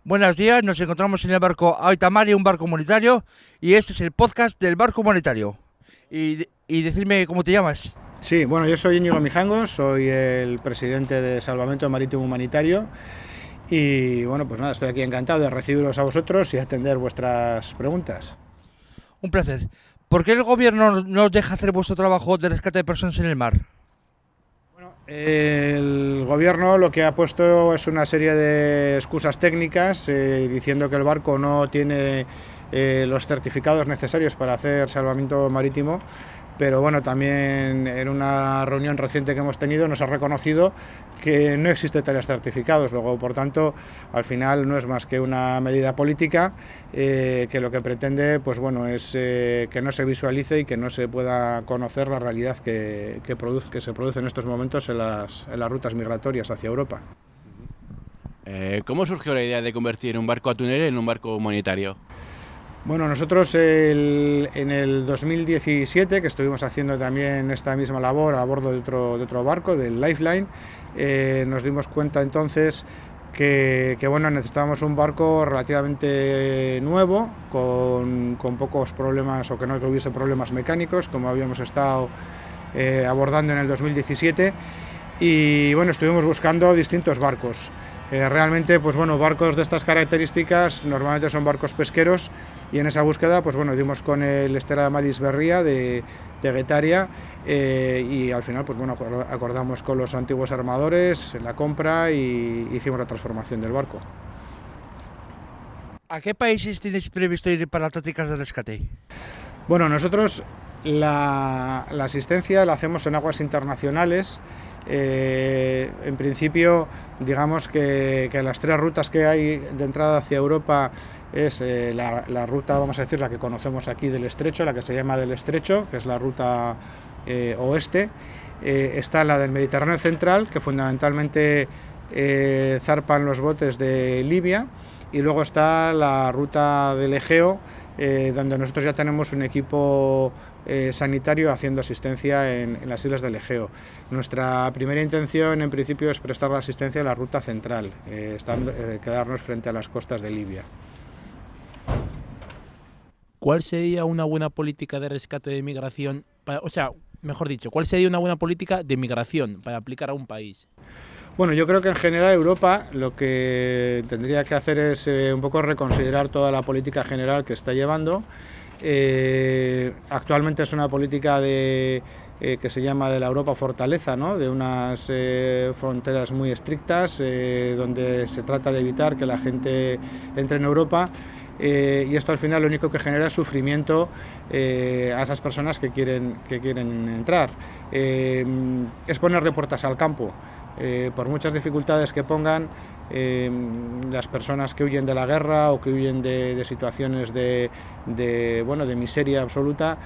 Buenos días, nos encontramos en el barco Altamar, un barco humanitario, y este es el podcast del barco humanitario. Y decirme cómo te llamas. Sí, bueno, yo soy Íñigo Mijangos, soy el presidente de Salvamento Marítimo Humanitario y bueno, pues nada, estoy aquí encantado de recibiros a vosotros y atender vuestras preguntas. Un placer. ¿Por qué el gobierno no os deja hacer vuestro trabajo de rescate de personas en el mar? El gobierno lo que ha puesto es una serie de excusas técnicas diciendo que el barco no tiene los certificados necesarios para hacer salvamento marítimo, pero bueno, también en una reunión reciente que hemos tenido nos ha reconocido que no existen tales certificados. Luego, por tanto, al final no es más que una medida política que lo que pretende, pues bueno, es que no se visualice y que no se pueda conocer la realidad que se produce en estos momentos en las rutas migratorias hacia Europa. ¿Cómo surgió la idea de convertir un barco atunero en un barco humanitario? Bueno, nosotros en el 2017, que estuvimos haciendo también esta misma labor a bordo de otro barco, del Lifeline, nos dimos cuenta entonces que bueno, necesitábamos un barco relativamente nuevo, con pocos problemas o que no hubiese problemas mecánicos, como habíamos estado abordando en el 2017, y bueno, estuvimos buscando distintos barcos. Realmente, pues bueno, barcos de estas características normalmente son barcos pesqueros, y en esa búsqueda, pues bueno, dimos con el Stella Maris Berria de Guetaria, y al final, pues bueno, acordamos con los antiguos armadores la compra y hicimos la transformación del barco. ¿A qué países tenéis previsto ir para tácticas de rescate? Bueno, nosotros la asistencia la hacemos en aguas internacionales. En principio, digamos que las tres rutas que hay de entrada hacia Europa es la ruta, vamos a decir, la que conocemos aquí del Estrecho, la que se llama del Estrecho, que es la ruta oeste. Está la del Mediterráneo Central, que fundamentalmente zarpan los botes de Libia, y luego está la ruta del Egeo, donde nosotros ya tenemos un equipo sanitario haciendo asistencia en las islas del Egeo. Nuestra primera intención, en principio, es prestar la asistencia a la ruta central, quedarnos frente a las costas de Libia. ¿Cuál sería una buena política de rescate de migración? Mejor dicho, ¿cuál sería una buena política de migración para aplicar a un país? Bueno, yo creo que en general Europa lo que tendría que hacer es un poco reconsiderar toda la política general que está llevando. Actualmente es una política que se llama de la Europa Fortaleza, ¿no? De unas fronteras muy estrictas, donde se trata de evitar que la gente entre en Europa. Y esto al final lo único que genera es sufrimiento a esas personas que quieren entrar. Es ponerle puertas al campo. Por muchas dificultades que pongan, las personas que huyen de la guerra o que huyen de situaciones de miseria absoluta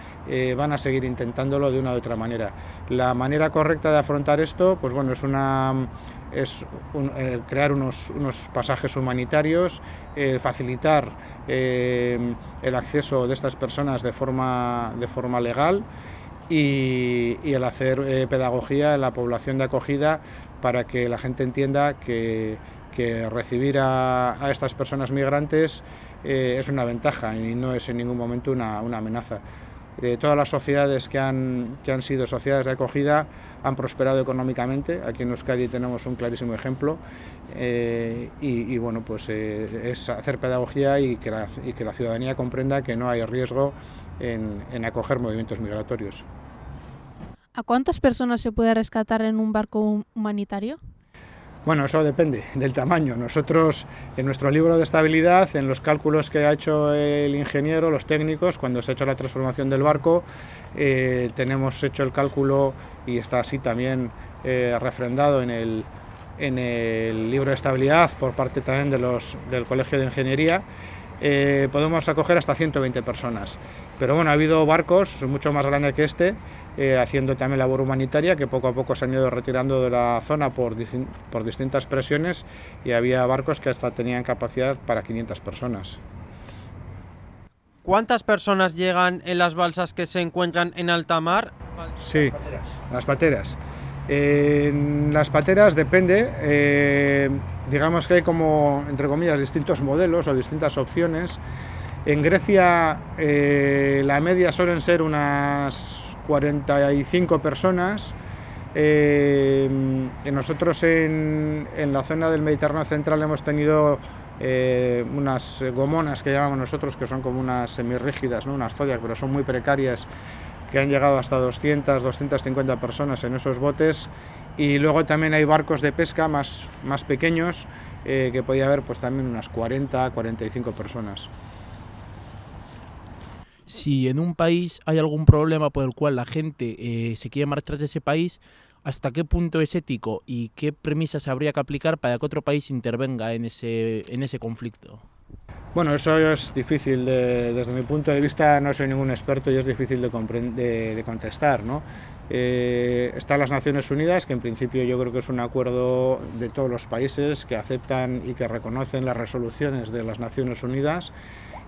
van a seguir intentándolo de una u otra manera. La manera correcta de afrontar esto, pues bueno, es crear unos pasajes humanitarios, facilitar el acceso de estas personas de forma legal, y el hacer pedagogía en la población de acogida para que la gente entienda que recibir a estas personas migrantes es una ventaja y no es en ningún momento una amenaza. Todas las sociedades que han sido sociedades de acogida han prosperado económicamente. Aquí en Euskadi tenemos un clarísimo ejemplo, y bueno, pues es hacer pedagogía y que la ciudadanía comprenda que no hay riesgo en acoger movimientos migratorios. ¿A cuántas personas se puede rescatar en un barco humanitario? Bueno, eso depende del tamaño. Nosotros, en nuestro libro de estabilidad, en los cálculos que ha hecho el ingeniero, los técnicos, cuando se ha hecho la transformación del barco, tenemos hecho el cálculo, y está así también refrendado en el libro de estabilidad por parte también del Colegio de Ingeniería. Podemos acoger hasta 120 personas. Pero bueno, ha habido barcos mucho más grandes que este, haciendo también labor humanitaria, que poco a poco se han ido retirando de la zona por distintas presiones, y había barcos que hasta tenían capacidad para 500 personas. ¿Cuántas personas llegan en las balsas que se encuentran en alta mar? Sí, las pateras. En las pateras depende, digamos que hay como, entre comillas, distintos modelos o distintas opciones. En Grecia la media suelen ser unas 45 personas. Nosotros en la zona del Mediterráneo central hemos tenido unas gomonas que llamamos nosotros, que son como unas semirrígidas, ¿no? Unas zodiac, pero son muy precarias, que han llegado hasta 200, 250 personas en esos botes. Y luego también hay barcos de pesca más pequeños, que podía haber pues también unas 40, 45 personas. Si en un país hay algún problema por el cual la gente se quiere marchar de ese país, ¿hasta qué punto es ético y qué premisas habría que aplicar para que otro país intervenga en ese conflicto? Bueno, eso es difícil, desde mi punto de vista no soy ningún experto y es difícil de contestar, ¿no? Están las Naciones Unidas, que en principio yo creo que es un acuerdo de todos los países que aceptan y que reconocen las resoluciones de las Naciones Unidas,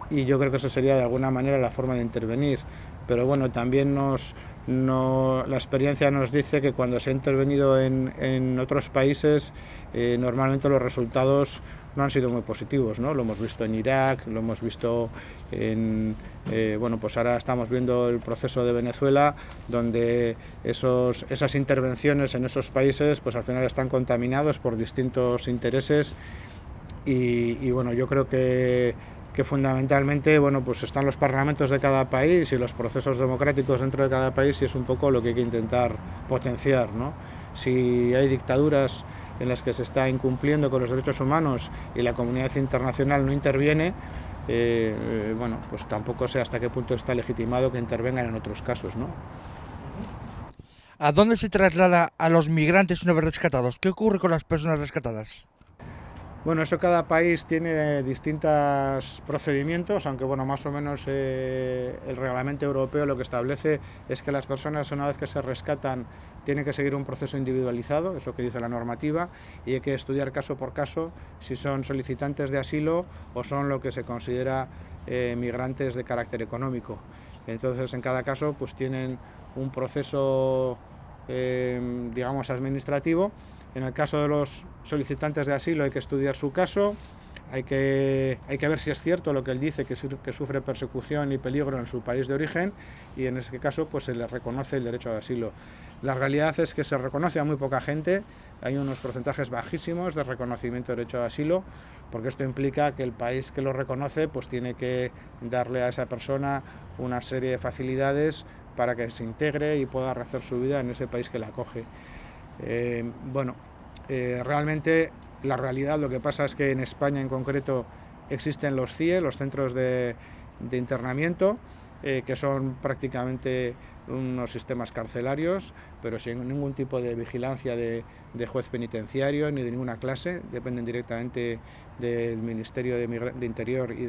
y yo creo que eso sería de alguna manera la forma de intervenir. Pero bueno, también la experiencia nos dice que cuando se ha intervenido en otros países, normalmente los resultados no han sido muy positivos, ¿no? Lo hemos visto en Irak, lo hemos visto pues ahora estamos viendo el proceso de Venezuela, donde esas intervenciones en esos países pues al final están contaminados por distintos intereses, y bueno, yo creo que fundamentalmente pues están los parlamentos de cada país y los procesos democráticos dentro de cada país, y es un poco lo que hay que intentar potenciar, ¿no? Si hay dictaduras en las que se está incumpliendo con los derechos humanos y la comunidad internacional no interviene, pues tampoco sé hasta qué punto está legitimado que intervengan en otros casos, ¿no? ¿A dónde se traslada a los migrantes una vez rescatados? ¿Qué ocurre con las personas rescatadas? Bueno, eso cada país tiene distintos procedimientos, aunque bueno, más o menos el reglamento europeo lo que establece es que las personas, una vez que se rescatan, tienen que seguir un proceso individualizado, es lo que dice la normativa, y hay que estudiar caso por caso si son solicitantes de asilo o son lo que se considera migrantes de carácter económico. Entonces, en cada caso, pues tienen un proceso, digamos, administrativo. En el caso de los solicitantes de asilo hay que estudiar su caso, hay que ver si es cierto lo que él dice, que sufre persecución y peligro en su país de origen, y en ese caso pues se le reconoce el derecho de asilo. La realidad es que se reconoce a muy poca gente, hay unos porcentajes bajísimos de reconocimiento de derecho de asilo, porque esto implica que el país que lo reconoce pues tiene que darle a esa persona una serie de facilidades para que se integre y pueda rehacer su vida en ese país que la acoge. Realmente la realidad, lo que pasa es que en España en concreto existen los CIE, los centros de internamiento, que son prácticamente unos sistemas carcelarios, pero sin ningún tipo de vigilancia de juez penitenciario ni de ninguna clase, dependen directamente del Ministerio de Interior y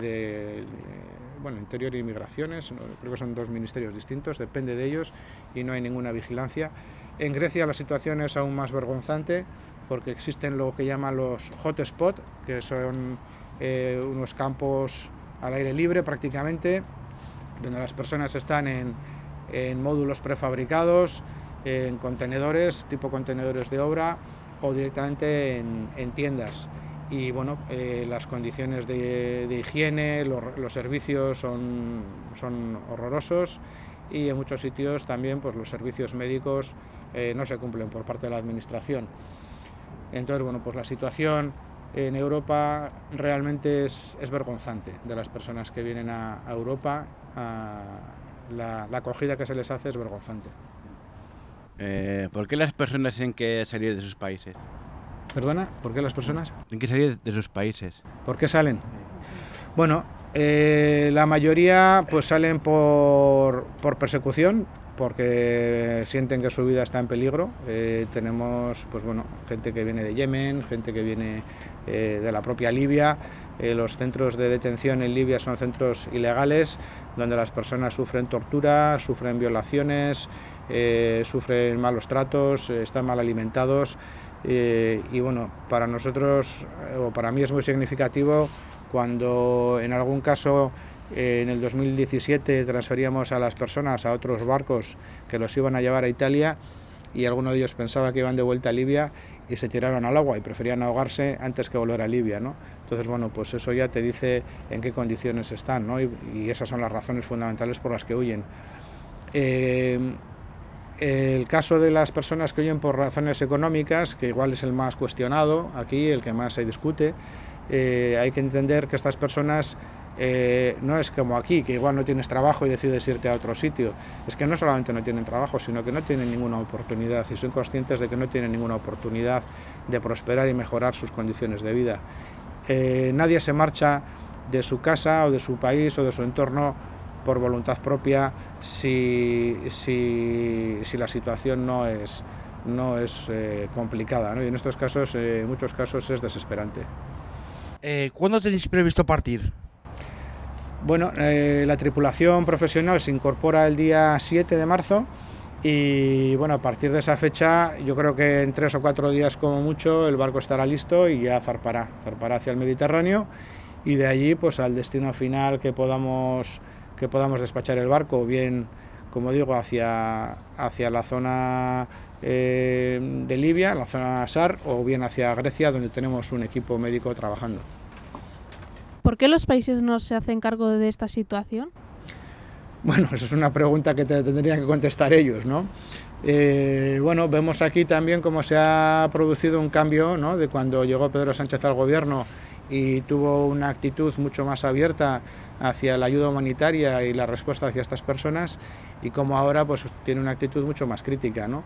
Interior y Migraciones, creo que son dos ministerios distintos, depende de ellos y no hay ninguna vigilancia. En Grecia la situación es aún más vergonzante, porque existen lo que llaman los hotspot, que son unos campos al aire libre prácticamente, donde las personas están en módulos prefabricados, en contenedores, tipo contenedores de obra, o directamente en tiendas. Y bueno, las condiciones de higiene, los servicios son horrorosos, y en muchos sitios también pues los servicios médicos no se cumplen por parte de la administración. Entonces, bueno, pues la situación en Europa realmente es vergonzante de las personas que vienen a Europa. La acogida que se les hace es vergonzante. ¿Por qué las personas tienen que salir de sus países? ¿Perdona? ¿Por qué las personas? Tienen que salir de sus países. ¿Por qué salen? Bueno, la mayoría pues salen por persecución, porque sienten que su vida está en peligro. Tenemos pues bueno, gente que viene de Yemen, gente que viene de la propia Libia. Los centros de detención en Libia son centros ilegales donde las personas sufren tortura, sufren violaciones, sufren malos tratos, están mal alimentados, y bueno, para nosotros o para mí es muy significativo cuando en algún caso en el 2017 transferíamos a las personas a otros barcos que los iban a llevar a Italia, y alguno de ellos pensaba que iban de vuelta a Libia y se tiraron al agua y preferían ahogarse antes que volver a Libia, ¿no? Entonces, bueno, pues eso ya te dice en qué condiciones están, ¿no? Y esas son las razones fundamentales por las que huyen. El caso de las personas que huyen por razones económicas, que igual es el más cuestionado aquí, el que más se discute, hay que entender que estas personas no es como aquí, que igual no tienes trabajo y decides irte a otro sitio. Es que no solamente no tienen trabajo, sino que no tienen ninguna oportunidad y son conscientes de que no tienen ninguna oportunidad de prosperar y mejorar sus condiciones de vida. Nadie se marcha de su casa o de su país o de su entorno por voluntad propia si la situación no es complicada, ¿no? Y en estos casos, en muchos casos, es desesperante. ¿Cuándo tenéis previsto partir? Bueno, la tripulación profesional se incorpora el día 7 de marzo y bueno, a partir de esa fecha yo creo que en 3 o 4 días como mucho el barco estará listo y ya zarpará hacia el Mediterráneo y de allí pues al destino final que podamos despachar el barco, o bien, como digo, hacia la zona de Libia, la zona SAR, o bien hacia Grecia, donde tenemos un equipo médico trabajando. ¿Por qué los países no se hacen cargo de esta situación? Bueno, esa es una pregunta que te tendrían que contestar ellos, ¿no? Bueno, vemos aquí también cómo se ha producido un cambio, ¿no? De cuando llegó Pedro Sánchez al gobierno y tuvo una actitud mucho más abierta hacia la ayuda humanitaria y la respuesta hacia estas personas, y como ahora pues tiene una actitud mucho más crítica, ¿no?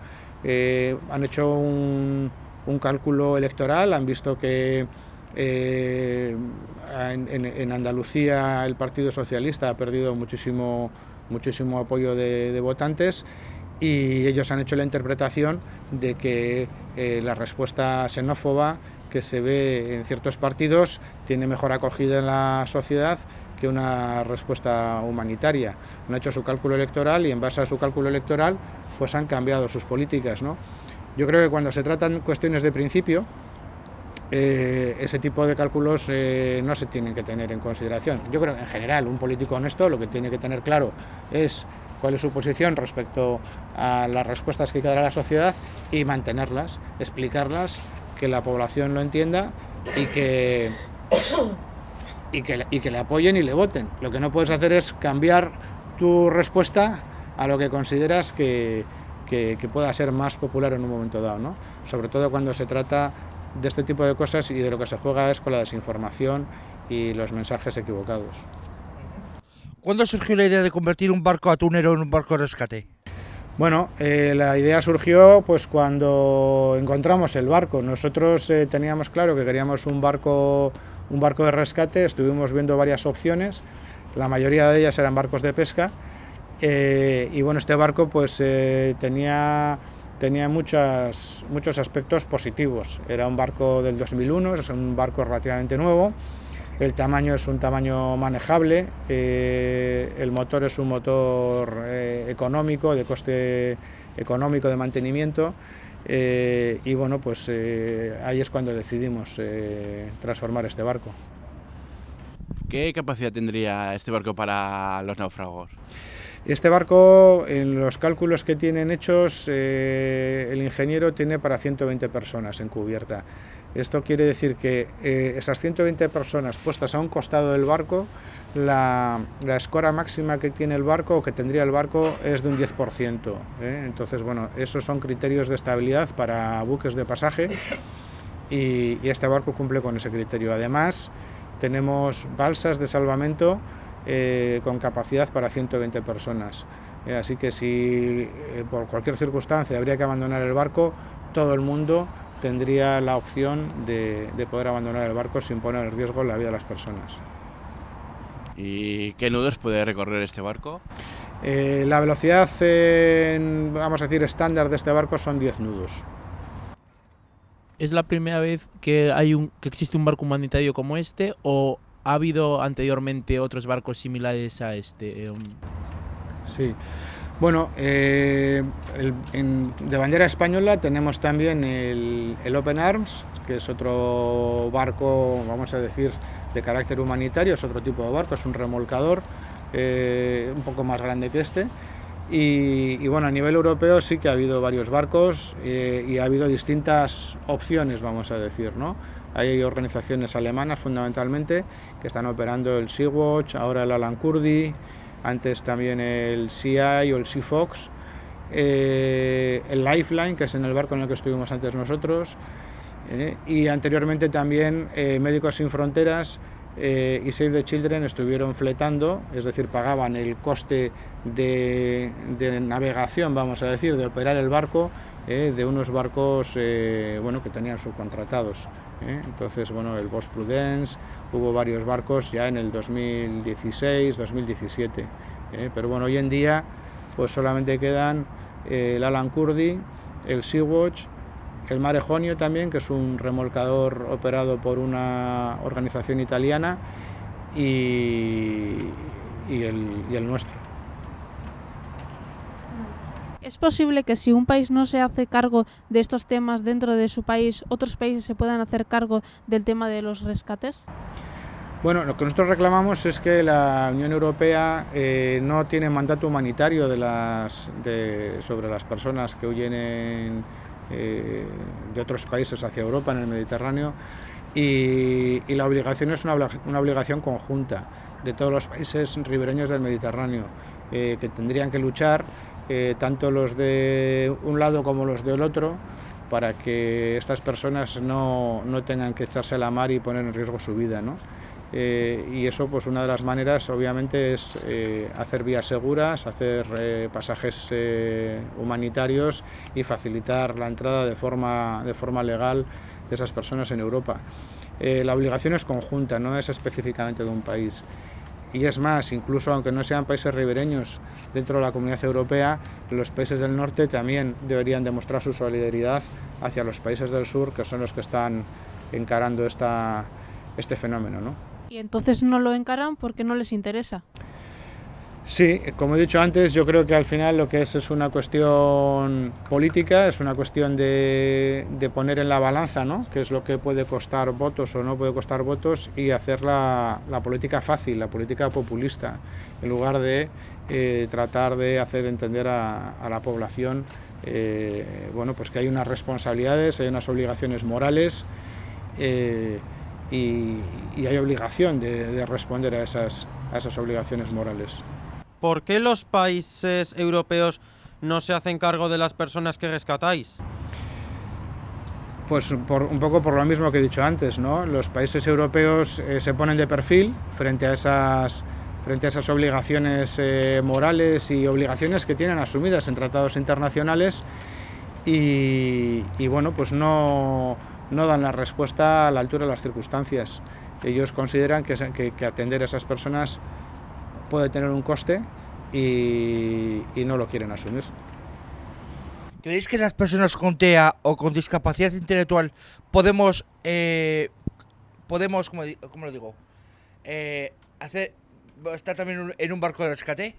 Han hecho un cálculo electoral, han visto que en Andalucía el Partido Socialista ha perdido muchísimo apoyo de votantes, y ellos han hecho la interpretación de que la respuesta xenófoba que se ve en ciertos partidos tiene mejor acogida en la sociedad que una respuesta humanitaria. Han hecho su cálculo electoral y en base a su cálculo electoral pues han cambiado sus políticas, ¿no? Yo creo que cuando se tratan cuestiones de principio, ese tipo de cálculos no se tienen que tener en consideración. Yo creo que en general un político honesto lo que tiene que tener claro es cuál es su posición respecto a las respuestas que hay que dar a la sociedad y mantenerlas, explicarlas, que la población lo entienda y que le apoyen y le voten. Lo que no puedes hacer es cambiar tu respuesta a lo que consideras que pueda ser más popular en un momento dado, ¿no? Sobre todo cuando se trata de este tipo de cosas, y de lo que se juega es con la desinformación y los mensajes equivocados. ¿Cuándo surgió la idea de convertir un barco atunero en un barco de rescate? Bueno, la idea surgió pues cuando encontramos el barco. Nosotros teníamos claro que queríamos un barco de rescate, estuvimos viendo varias opciones, la mayoría de ellas eran barcos de pesca, y bueno, este barco pues tenía muchos aspectos positivos. Era un barco del 2001, es un barco relativamente nuevo, el tamaño es un tamaño manejable, el motor es un motor económico, de coste económico de mantenimiento, y bueno, pues ahí es cuando decidimos transformar este barco. ¿Qué capacidad tendría este barco para los náufragos? Este barco, en los cálculos que tienen hechos, el ingeniero tiene para 120 personas en cubierta. Esto quiere decir que esas 120 personas puestas a un costado del barco, la escora máxima que tiene el barco, o que tendría el barco, es de un 10%. Entonces, bueno, esos son criterios de estabilidad para buques de pasaje, y este barco cumple con ese criterio. Además, tenemos balsas de salvamento con capacidad para 120 personas. Así que si por cualquier circunstancia habría que abandonar el barco, todo el mundo tendría la opción de poder abandonar el barco sin poner en riesgo la vida de las personas. ¿Y qué nudos puede recorrer este barco? La velocidad, vamos a decir, estándar de este barco son 10 nudos. ¿Es la primera vez que existe un barco humanitario como este, o ha habido anteriormente otros barcos similares a este? Sí. Bueno, de bandera española tenemos también el Open Arms, que es otro barco, vamos a decir, de carácter humanitario, es otro tipo de barco, es un remolcador un poco más grande que este, Y bueno, a nivel europeo sí que ha habido varios barcos y ha habido distintas opciones, vamos a decir, ¿no? Hay organizaciones alemanas fundamentalmente que están operando el Sea-Watch, ahora el Alan Kurdi, antes también el Sea-Eye o el Sea-Fox, el Lifeline, que es en el barco en el que estuvimos antes nosotros, y anteriormente también Médicos Sin Fronteras y Save the Children estuvieron fletando, es decir, pagaban el coste de navegación, vamos a decir, de operar el barco, de unos barcos bueno, que tenían subcontratados. Entonces, bueno, el Boss Prudence, hubo varios barcos ya en el 2016, 2017. Pero bueno, hoy en día pues solamente quedan el Alan Kurdi, el Sea-Watch, el Mare Jonio también, que es un remolcador operado por una organización italiana, y el nuestro. ¿Es posible que si un país no se hace cargo de estos temas dentro de su país, otros países se puedan hacer cargo del tema de los rescates? Bueno, lo que nosotros reclamamos es que la Unión Europea no tiene mandato humanitario sobre las personas que huyen de otros países hacia Europa en el Mediterráneo, y la obligación es una obligación conjunta de todos los países ribereños del Mediterráneo, que tendrían que luchar tanto los de un lado como los del otro para que estas personas no tengan que echarse a la mar y poner en riesgo su vida, ¿no? Y eso, pues una de las maneras obviamente es hacer vías seguras, hacer pasajes humanitarios y facilitar la entrada de forma legal de esas personas en Europa. La obligación es conjunta, no es específicamente de un país. Y es más, incluso aunque no sean países ribereños dentro de la Comunidad Europea, los países del norte también deberían demostrar su solidaridad hacia los países del sur, que son los que están encarando este fenómeno, ¿no? Y entonces no lo encaran porque no les interesa. Sí, como he dicho antes, yo creo que al final lo que es una cuestión política, es una cuestión de poner en la balanza, ¿no?, qué es lo que puede costar votos o no puede costar votos, y hacer la política fácil, la política populista, en lugar de tratar de hacer entender a la población bueno, pues que hay unas responsabilidades, hay unas obligaciones morales, y hay obligación de responder a esas obligaciones morales. ¿Por qué los países europeos no se hacen cargo de las personas que rescatáis? Pues un poco por lo mismo que he dicho antes, ¿no? Los países europeos se ponen de perfil frente a esas obligaciones morales y obligaciones que tienen asumidas en tratados internacionales, y bueno, pues no dan la respuesta a la altura de las circunstancias. Ellos consideran que atender a esas personas puede tener un coste y no lo quieren asumir. ¿Creéis que las personas con TEA o con discapacidad intelectual podemos ¿cómo lo digo? ¿Estar también en un barco de rescate?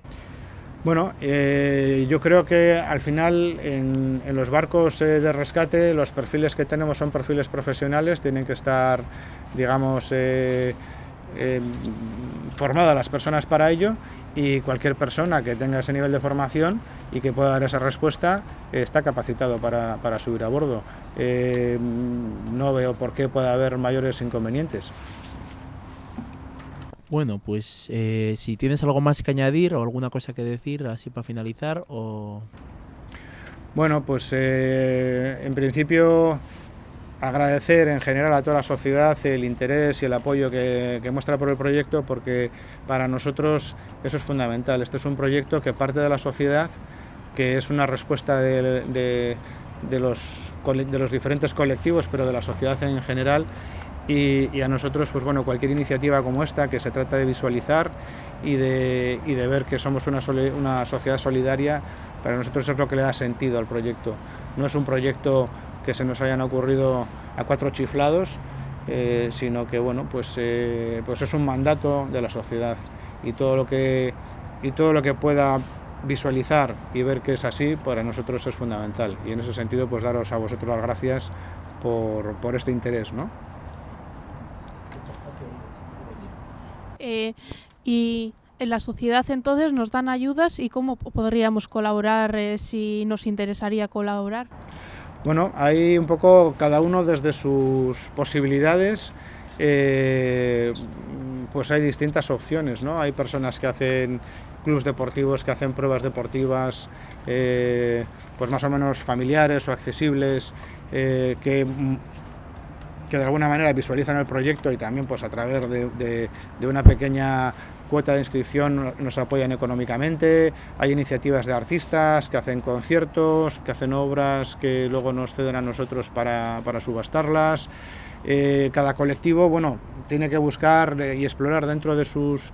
Bueno, yo creo que al final en los barcos de rescate los perfiles que tenemos son perfiles profesionales, tienen que estar, digamos, formadas las personas para ello, y cualquier persona que tenga ese nivel de formación y que pueda dar esa respuesta está capacitado para subir a bordo. No veo por qué pueda haber mayores inconvenientes. Bueno, pues si tienes algo más que añadir o alguna cosa que decir así para finalizar, o... Bueno, pues en principio agradecer en general a toda la sociedad el interés y el apoyo que muestra por el proyecto, porque para nosotros eso es fundamental. Este es un proyecto que parte de la sociedad, que es una respuesta de los diferentes colectivos, pero de la sociedad en general, y a nosotros, pues bueno, cualquier iniciativa como esta, que se trata de visualizar y de ver que somos una sociedad solidaria, para nosotros es lo que le da sentido al proyecto. No es un proyecto que se nos hayan ocurrido a cuatro chiflados, sino que bueno, pues es un mandato de la sociedad, y todo lo que pueda visualizar y ver que es así, para nosotros es fundamental, y en ese sentido pues daros a vosotros las gracias por este interés, ¿no? Y en la sociedad entonces nos dan ayudas y cómo podríamos colaborar si nos interesaría colaborar. Bueno, hay un poco cada uno desde sus posibilidades, pues hay distintas opciones, ¿no? Hay personas que hacen clubes deportivos, que hacen pruebas deportivas, pues más o menos familiares o accesibles, que de alguna manera visualizan el proyecto y también pues a través de una pequeña cuota de inscripción nos apoyan económicamente. Hay iniciativas de artistas que hacen conciertos, que hacen obras que luego nos ceden a nosotros para subastarlas. Cada colectivo, bueno, tiene que buscar y explorar dentro de sus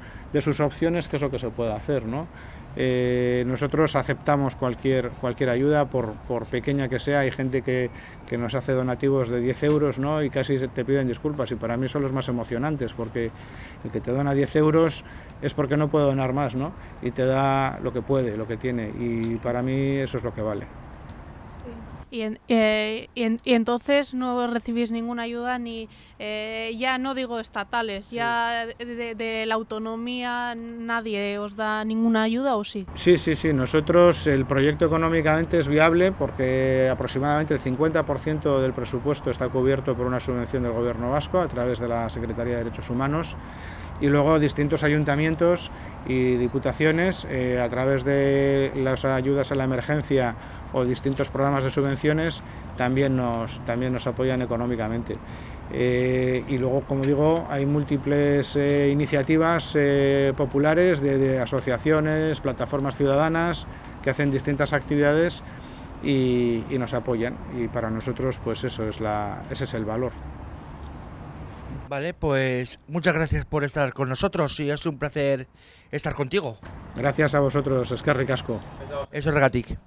opciones qué es lo que se puede hacer, ¿no? Nosotros aceptamos cualquier ayuda, por pequeña que sea. Hay gente que nos hace donativos de 10 euros, ¿no? Y casi te piden disculpas, y para mí son los más emocionantes, porque el que te dona 10 euros es porque no puede donar más, ¿no? Y te da lo que puede, lo que tiene, y para mí eso es lo que vale. Y entonces no recibís ninguna ayuda, ni ya no digo estatales, ya de la autonomía nadie os da ninguna ayuda, ¿o sí? Sí, nosotros el proyecto económicamente es viable porque aproximadamente el 50% del presupuesto está cubierto por una subvención del Gobierno vasco a través de la Secretaría de Derechos Humanos, y luego distintos ayuntamientos y diputaciones a través de las ayudas a la emergencia o distintos programas de subvenciones también nos apoyan económicamente. Y luego, como digo, hay múltiples iniciativas populares de asociaciones, plataformas ciudadanas que hacen distintas actividades y nos apoyan, y para nosotros pues ese es el valor. Vale, pues muchas gracias por estar con nosotros y es un placer estar contigo. Gracias a vosotros, eskerrik asko. Eso es Regatic.